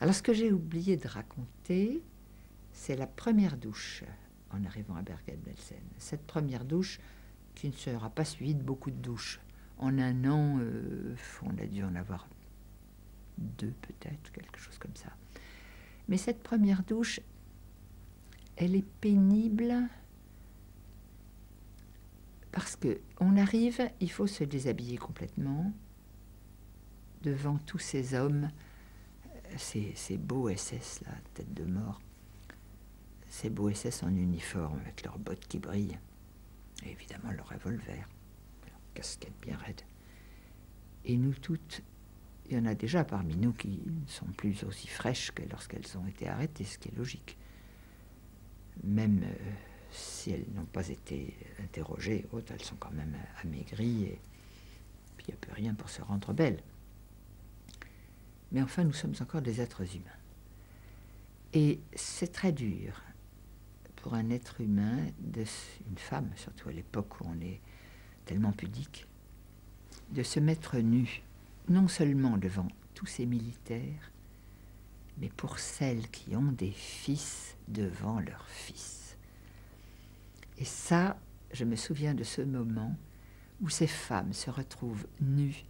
Alors, ce que j'ai oublié de raconter, c'est la première douche en arrivant à Bergen-Belsen. Cette première douche qui ne sera pas suivie de beaucoup de douches. En un an, on a dû en avoir 2 peut-être, quelque chose comme ça. Mais cette première douche, elle est pénible parce qu'on arrive, il faut se déshabiller complètement devant tous ces hommes, ces beaux SS, là, tête de mort, ces beaux SS en uniforme avec leurs bottes qui brillent, et évidemment leur revolver, leur casquette bien raide. Et nous toutes, il y en a déjà parmi nous qui ne sont plus aussi fraîches que lorsqu'elles ont été arrêtées, ce qui est logique. Même si elles n'ont pas été interrogées, elles sont quand même amaigries, et puis il n'y a plus rien pour se rendre belles. Mais enfin, nous sommes encore des êtres humains. Et c'est très dur pour un être humain, une femme, surtout à l'époque où on est tellement pudique, de se mettre nu, non seulement devant tous ces militaires, mais pour celles qui ont des fils devant leurs fils. Et ça, je me souviens de ce moment où ces femmes se retrouvent nues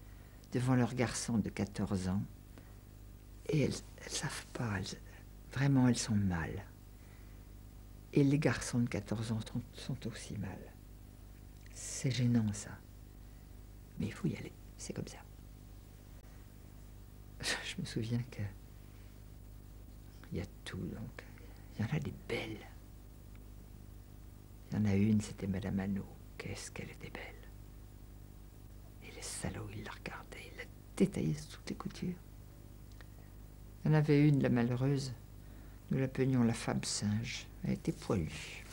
devant leurs garçons de 14 ans, et elles ne savent pas, vraiment elles sont mal. Et les garçons de 14 ans sont aussi mal. C'est gênant ça. Mais il faut y aller, c'est comme ça. Je me souviens que il y a tout, donc. Il y en a des belles. Il y en a une, c'était Madame Hannot. Qu'est-ce qu'elle était belle. Et les salauds, ils la regardaient, ils la détaillaient sous toutes les coutures. Il y en avait une, la malheureuse, nous l'appelions la femme singe. Elle était poilue.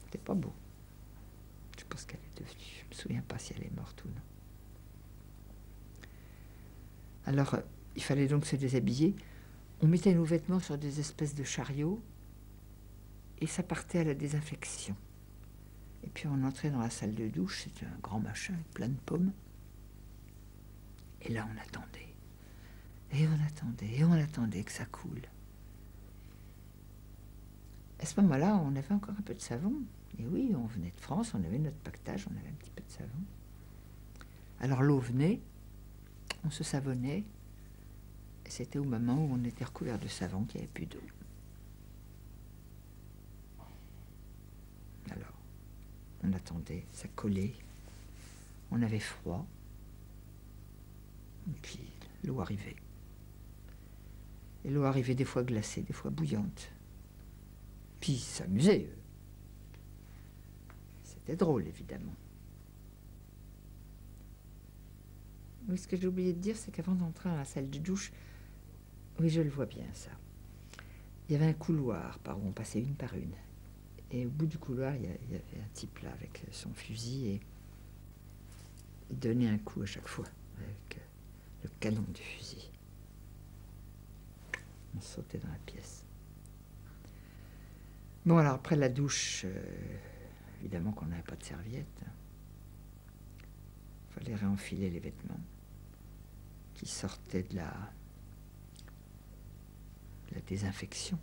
C'était pas beau. Je sais pas ce qu'elle est devenue. Je me souviens pas si elle est morte ou non. Alors, il fallait donc se déshabiller. On mettait nos vêtements sur des espèces de chariots et ça partait à la désinfection. Et puis on entrait dans la salle de douche, c'était un grand machin avec plein de pommes. Et là, on attendait. Et on attendait, et on attendait que ça coule. À ce moment-là, on avait encore un peu de savon. Et oui, on venait de France, on avait notre pactage, on avait un petit peu de savon. Alors l'eau venait, on se savonnait, et c'était au moment où on était recouvert de savon qu'il n'y avait plus d'eau. Alors, on attendait, ça collait, on avait froid, et puis l'eau arrivait. Et l'eau arrivait des fois glacée, des fois bouillante. Puis ils s'amusaient. C'était drôle, évidemment. Oui, ce que j'ai oublié de dire, c'est qu'avant d'entrer dans la salle de douche, oui, je le vois bien, ça. Il y avait un couloir par où on passait une par une. Et au bout du couloir, il y avait un type là avec son fusil et il donnait un coup à chaque fois avec le canon du fusil. On sautait dans la pièce. Bon, alors après la douche, évidemment qu'on n'avait pas de serviette. Il fallait réenfiler les vêtements qui sortaient de la désinfection.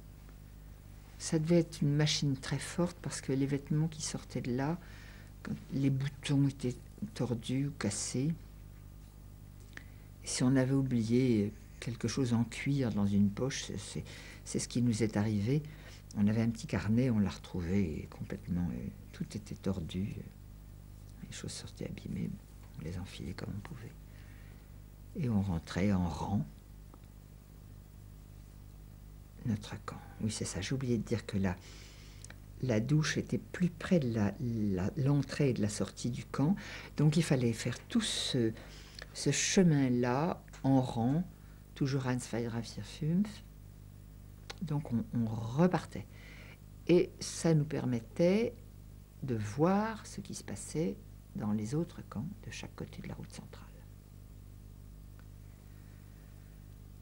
Ça devait être une machine très forte parce que les vêtements qui sortaient de là, quand les boutons étaient tordus ou cassés, et si on avait oublié quelque chose en cuir dans une poche, c'est ce qui nous est arrivé. On avait un petit carnet, on l'a retrouvé complètement, tout était tordu, les choses sortaient abîmées, on les enfilait comme on pouvait. Et on rentrait en rang. Notre camp. Oui, c'est ça. J'ai oublié de dire que la douche était plus près de l'entrée et de la sortie du camp. Donc, il fallait faire tout ce chemin-là en rang, toujours ans 2, 3, 4, 5. Donc, on repartait. Et ça nous permettait de voir ce qui se passait dans les autres camps de chaque côté de la route centrale.